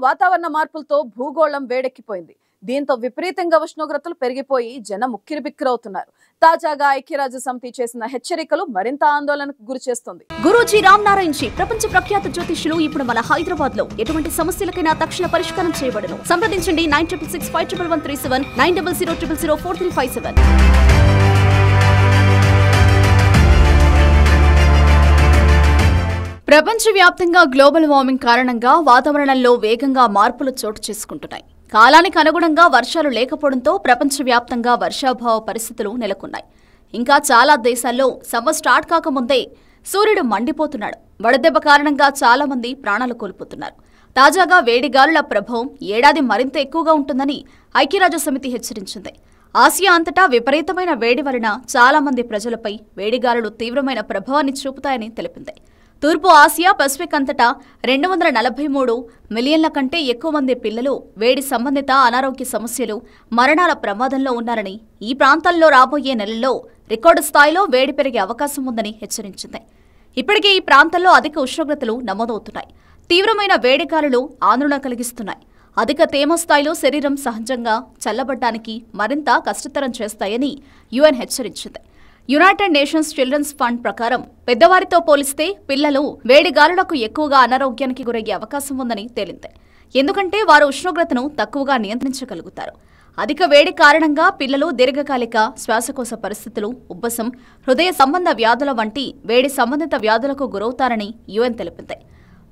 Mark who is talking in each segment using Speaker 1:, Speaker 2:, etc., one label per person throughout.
Speaker 1: వాతావరణ మార్పులతో భూగోళం వేడెక్కిపోయింది. దీంతో విపరీతంగా ఉష్ణోగ్రతలు పెరిగిపోయి జనం ఉక్కిరిబిక్కిరవుతున్నారు. తాజాగా ఐక్యరాజ్య సమితి చేసిన హెచ్చరికలు మరింత ఆందోళనకు గురిచేస్తుంది.
Speaker 2: గురూజీ రామ్ నారాయణ్ జీ ప్రపంచ ప్రఖ్యాత జ్యోతిష్యులు ఇప్పుడు మన హైదరాబాద్ లో ఎటువంటి సమస్యలకైనా తక్షణ పరిష్కారం చేయబడును. సంప్రదించండి 96651137 9000004357. ప్రపంచవ్యాప్తంగా గ్లోబల్ వార్మింగ్ కారణంగా వాతావరణంలో వేగంగా మార్పులు చోటు చేసుకుంటున్నాయి. కాలానికి అనుగుణంగా వర్షాలు లేకపోవడంతో ప్రపంచవ్యాప్తంగా వర్షాభావ పరిస్థితులు నెలకొన్నాయి. ఇంకా చాలా దేశాల్లో సమ్మర్ స్టార్ట్ కాకముందే సూర్యుడు మండిపోతున్నాడు. వడదెబ్బ కారణంగా చాలా మంది ప్రాణాలు కోల్పోతున్నారు. తాజాగా వేడిగాలుల ప్రభావం ఏడాది మరింత ఎక్కువగా ఉంటుందని ఐక్యరాజ్య సమితి హెచ్చరించింది. ఆసియా అంతటా విపరీతమైన వేడి వలన చాలా మంది ప్రజలపై వేడిగాలులు తీవ్రమైన ప్రభావాన్ని చూపుతాయని తెలిపింది. తూర్పు ఆసియా పసిఫిక్ అంతటా 243 మిలియన్ల కంటే ఎక్కువ మంది పిల్లలు వేడి సంబంధిత అనారోగ్య సమస్యలు, మరణాల ప్రమాదంలో ఉన్నారని, ఈ ప్రాంతాల్లో రాబోయే నెలల్లో రికార్డు స్థాయిలో వేడి పెరిగే అవకాశం ఉందని హెచ్చరించింది. ఇప్పటికే ఈ ప్రాంతాల్లో అధిక ఉష్ణోగ్రతలు నమోదవుతున్నాయి. తీవ్రమైన వేడిగాలులు ఆందోళన కలిగిస్తున్నాయి. అధిక తేమ స్థాయిలో శరీరం సహజంగా చల్లబడ్డానికి మరింత కష్టతరం చేస్తాయని యుఎన్ హెచ్చరించింది. యునైటెడ్ నేషన్స్ చిల్డ్రన్స్ ఫండ్ ప్రకారం పెద్దవారితో పోలిస్తే పిల్లలు వేడిగాలులకు ఎక్కువగా అనారోగ్యానికి గురయ్యే అవకాశం ఉందని తేలింది. ఎందుకంటే వారు ఉష్ణోగ్రతను తక్కువగా నియంత్రించగలుగుతారు. అధిక వేడి కారణంగా పిల్లలు దీర్ఘకాలిక శ్వాసకోశ పరిస్థితులు, ఉబ్బసం, హృదయ సంబంధ వ్యాధుల వంటి వేడి సంబంధిత వ్యాధులకు గురవుతారని యుఎన్ తెలిపింది.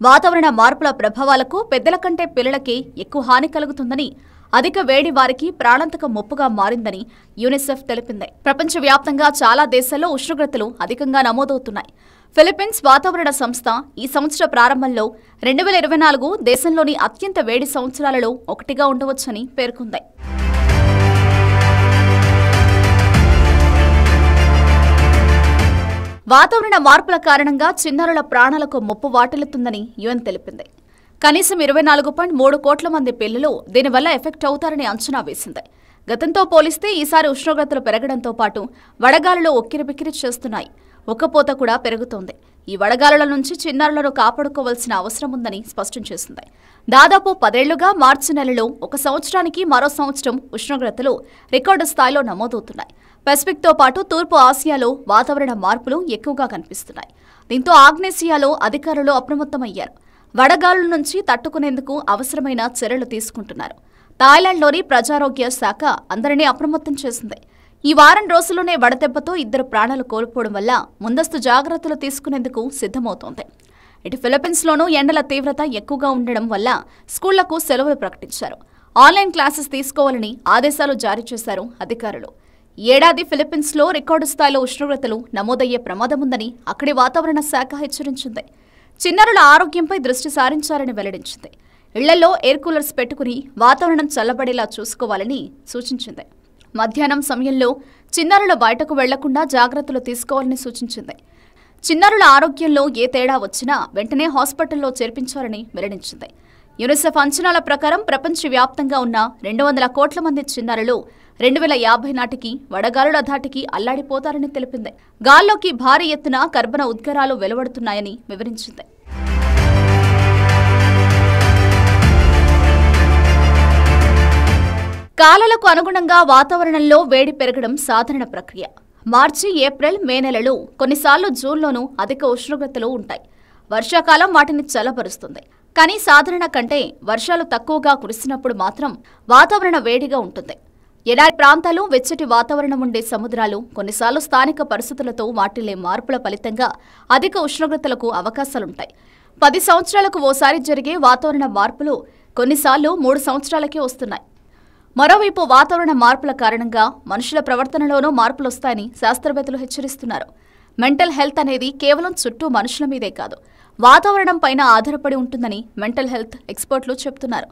Speaker 2: వాతావరణ మార్పుల ప్రభావాలకు పెద్దల కంటే పిల్లలకే ఎక్కువ హాని కలుగుతుందని, అధిక వేడి వారికి ప్రాణాంతక ముప్పుగా మారిందని యూనిసెఫ్ తెలిపింది. ప్రపంచవ్యాప్తంగా చాలా దేశాల్లో ఉష్ణోగ్రతలు అధికంగా నమోదవుతున్నాయి. ఫిలిప్పీన్స్ వాతావరణ సంస్థ ఈ సంవత్సర ప్రారంభంలో 2024 దేశంలోని అత్యంత వేడి సంవత్సరాలలో ఒకటిగా ఉండవచ్చని పేర్కొంది. వాతావరణ మార్పుల కారణంగా చిన్నారుల ప్రాణాలకు ముప్పు వాటిల్లుతుందని యుఎన్ తెలిపింది. కనీసం 24.3 కోట్ల మంది పిల్లలు దీనివల్ల ఎఫెక్ట్ అవుతారని అంచనా వేసింది. గతంతో పోలిస్తే ఈసారి ఉష్ణోగ్రతలు పెరగడంతో పాటు వడగాలులు ఉక్కిరిబిక్కిరి చేస్తున్నాయి. ఉక్కపోత కూడా పెరుగుతోంది. ఈ వడగాలుల నుంచి చిన్నారులను కాపాడుకోవాల్సిన అవసరం ఉందని స్పష్టం చేసింది. దాదాపు 10 ఏళ్లుగా మార్చి నెలలో ఒక సంవత్సరానికి మరో సంవత్సరం ఉష్ణోగ్రతలు రికార్డు స్థాయిలో నమోదవుతున్నాయి. పసిఫిక్తో పాటు తూర్పు ఆసియాలో వాతావరణ మార్పులు ఎక్కువగా కనిపిస్తున్నాయి. దీంతో ఆగ్నేసియాలో అధికారులు అప్రమత్తమయ్యారు. వడగాలుల నుంచి తట్టుకునేందుకు అవసరమైన చర్యలు తీసుకుంటున్నారు. థాయిలాండ్లోని ప్రజారోగ్య శాఖ అందరినీ అప్రమత్తం చేసింది. ఈ వారం రోజుల్లోనే వడదెబ్బతో 2 ప్రాణాలు కోల్పోవడం వల్ల ముందస్తు జాగ్రత్తలు తీసుకునేందుకు సిద్ధమవుతోంది. ఇటు ఫిలిప్పీన్స్లోనూ ఎండల తీవ్రత ఎక్కువగా ఉండడం వల్ల స్కూళ్లకు సెలవులు ప్రకటించారు. ఆన్లైన్ క్లాసెస్ తీసుకోవాలని ఆదేశాలు జారీ చేశారు అధికారులు. ఈ ఏడాది ఫిలిప్పీన్స్లో రికార్డు స్థాయిలో ఉష్ణోగ్రతలు నమోదయ్యే ప్రమాదముందని అక్కడి వాతావరణ శాఖ హెచ్చరించింది. చిన్నారుల ఆరోగ్యంపై దృష్టి సారించాలని వెల్లడించింది. ఇళ్లలో ఎయిర్ కూలర్స్ పెట్టుకుని వాతావరణం చల్లబడేలా చూసుకోవాలని సూచించింది. మధ్యాహ్నం సమయంలో చిన్నారులు బయటకు వెళ్లకుండా జాగ్రత్తలు తీసుకోవాలని సూచించింది. చిన్నారుల ఆరోగ్యంలో ఏ తేడా వచ్చినా వెంటనే హాస్పిటల్లో చేర్పించాలని వెల్లడించింది. యూనిసెఫ్ అంచనాల ప్రకారం ప్రపంచవ్యాప్తంగా ఉన్న 200 కోట్ల మంది చిన్నారులు 2050 నాటికి వడగాలుల ధాటికి అల్లాడిపోతారని తెలిపింది. గాల్లోకి భారీ ఎత్తున కర్బన ఉద్గారాలు వెలువడుతున్నాయని వివరించింది. కాలాలకు అనుగుణంగా వాతావరణంలో వేడి పెరగడం సాధారణ ప్రక్రియ. మార్చి, ఏప్రిల్, మే నెలలు, కొన్నిసార్లు జూన్లోనూ అధిక ఉష్ణోగ్రతలు ఉంటాయి. వర్షాకాలం వాటిని చల్లబరుస్తుంది. కానీ సాధారణ కంటే వర్షాలు తక్కువగా కురిసినప్పుడు మాత్రం వాతావరణ వేడిగా ఉంటుంది. ఎడారి ప్రాంతాలు, వెచ్చటి వాతావరణం ఉండే సముద్రాలు కొన్నిసార్లు స్థానిక పరిస్థితులతో వాటిల్లే మార్పుల ఫలితంగా అధిక ఉష్ణోగ్రతలకు అవకాశాలుంటాయి. 10 సంవత్సరాలకు ఓసారి జరిగే వాతావరణ మార్పులు కొన్నిసార్లు 3 సంవత్సరాలకే వస్తున్నాయి. మరోవైపు వాతావరణ మార్పుల కారణంగా మనుషుల ప్రవర్తనలోనూ మార్పులొస్తాయని శాస్త్రవేత్తలు హెచ్చరిస్తున్నారు. మెంటల్ హెల్త్ అనేది కేవలం చుట్టూ మనుషుల మీదే కాదు, వాతావరణం పైన ఆధారపడి ఉంటుందని మెంటల్ హెల్త్ ఎక్స్పర్ట్లు చెబుతున్నారు.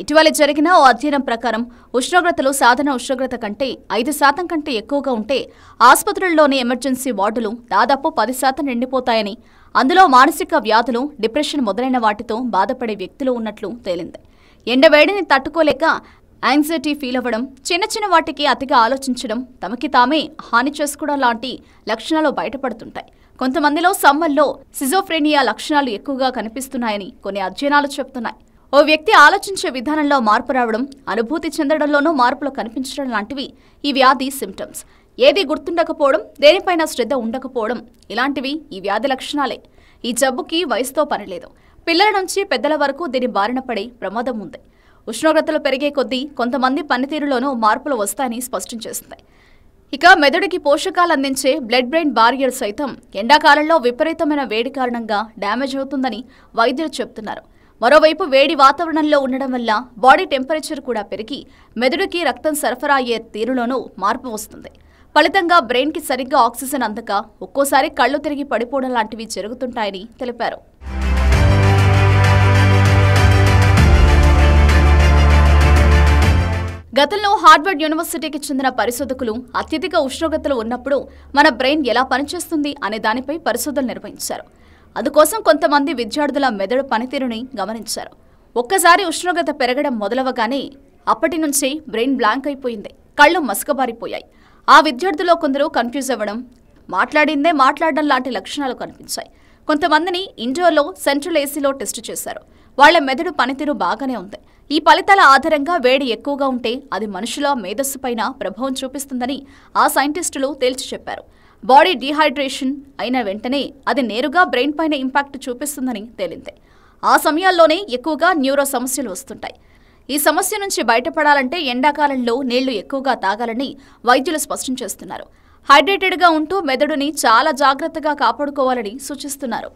Speaker 2: ఇటీవల జరిగిన ఓ అధ్యయనం ప్రకారం ఉష్ణోగ్రతలు సాధారణ ఉష్ణోగ్రత కంటే 5% కంటే ఎక్కువగా ఉంటే ఆసుపత్రుల్లోని ఎమర్జెన్సీ వార్డులు దాదాపు 10% నిండిపోతాయని, అందులో మానసిక వ్యాధులు, డిప్రెషన్ మొదలైన వాటితో బాధపడే వ్యక్తులు ఉన్నట్లు తేలింది. ఎండవేడిని తట్టుకోలేక యాంగ్జైటీ ఫీల్ అవ్వడం, చిన్న చిన్న వాటికి అతిగా ఆలోచించడం, తమకి తామే హాని చేసుకోవడం లాంటి లక్షణాలు బయటపడుతుంటాయి. కొంతమందిలో సమ్మర్లో సిజోఫ్రెనియా లక్షణాలు ఎక్కువగా కనిపిస్తున్నాయని కొన్ని అధ్యయనాలు చెబుతున్నాయి. ఓ వ్యక్తి ఆలోచించే విధానంలో మార్పు రావడం, అనుభూతి చెందడంలోనూ మార్పులు కనిపించడం లాంటివి ఈ వ్యాధి సిమ్టమ్స్. ఏది గుర్తుండకపోవడం, దేనిపైన శ్రద్ధ ఉండకపోవడం ఇలాంటివి ఈ వ్యాధి లక్షణాలే. ఈ జబ్బుకి వయసుతో పనిలేదు. పిల్లల నుంచి పెద్దల వరకు దీని బారిన పడే ప్రమాదం ఉంది. ఉష్ణోగ్రతలు పెరిగే కొద్దీ కొంతమంది పనితీరులోనూ మార్పులు వస్తాయని స్పష్టం చేస్తుంది. ఇక మెదడుకి పోషకాలు అందించే బ్లడ్ బ్రెయిన్ బారియర్ సైతం ఎండాకాలంలో విపరీతమైన వేడి కారణంగా డ్యామేజ్ అవుతుందని వైద్యులు చెబుతున్నారు. మరోవైపు వేడి వాతావరణంలో ఉండడం వల్ల బాడీ టెంపరేచర్ కూడా పెరిగి మెదడుకి రక్తం సరఫరా అయ్యే తీరులోనూ మార్పు వస్తుంది. ఫలితంగా బ్రెయిన్కి సరిగ్గా ఆక్సిజన్ అందక ఒక్కోసారి కళ్ళు తిరిగి పడిపోవడం లాంటివి జరుగుతుంటాయని తెలిపారు. గతంలో హార్వర్డ్ యూనివర్సిటీకి చెందిన పరిశోధకులు అత్యధిక ఉష్ణోగ్రతలు ఉన్నప్పుడు మన బ్రెయిన్ ఎలా పనిచేస్తుంది అనే దానిపై పరిశోధనలు నిర్వహించారు. అందుకోసం కొంతమంది విద్యార్థుల మెదడు పనితీరుని గమనించారు. ఒక్కసారి ఉష్ణోగ్రత పెరగడం మొదలవగానే అప్పటి నుంచి బ్రెయిన్ బ్లాంక్ అయిపోయింది. కళ్ళు మసకబారిపోయాయి. ఆ విద్యార్థుల్లో కొందరు కన్ఫ్యూజ్ అవ్వడం, మాట్లాడిందే మాట్లాడడం లాంటి లక్షణాలు కనిపించాయి. కొంతమందిని ఇండోర్లో సెంట్రల్ ఏసీలో టెస్టు చేశారు. వాళ్ల మెదడు పనితీరు బాగానే ఉంది. ఈ ఫలితాల ఆధారంగా వేడి ఎక్కువగా ఉంటే అది మనుషుల మేధస్సుపైన ప్రభావం చూపిస్తుందని ఆ సైంటిస్టులు తేల్చి చెప్పారు. బాడీ డీహైడ్రేషన్ అయిన వెంటనే అది నేరుగా బ్రెయిన్ పైన ఇంపాక్ట్ చూపిస్తుందని తేలింది. ఆ సమయాల్లోనే ఎక్కువగా న్యూరో సమస్యలు వస్తుంటాయి. ఈ సమస్య నుంచి బయటపడాలంటే ఎండాకాలంలో నీళ్లు ఎక్కువగా తాగాలని వైద్యులు స్పష్టం చేస్తున్నారు. హైడ్రేటెడ్గా ఉంటూ మెదడుని చాలా జాగ్రత్తగా కాపాడుకోవాలని సూచిస్తున్నారు.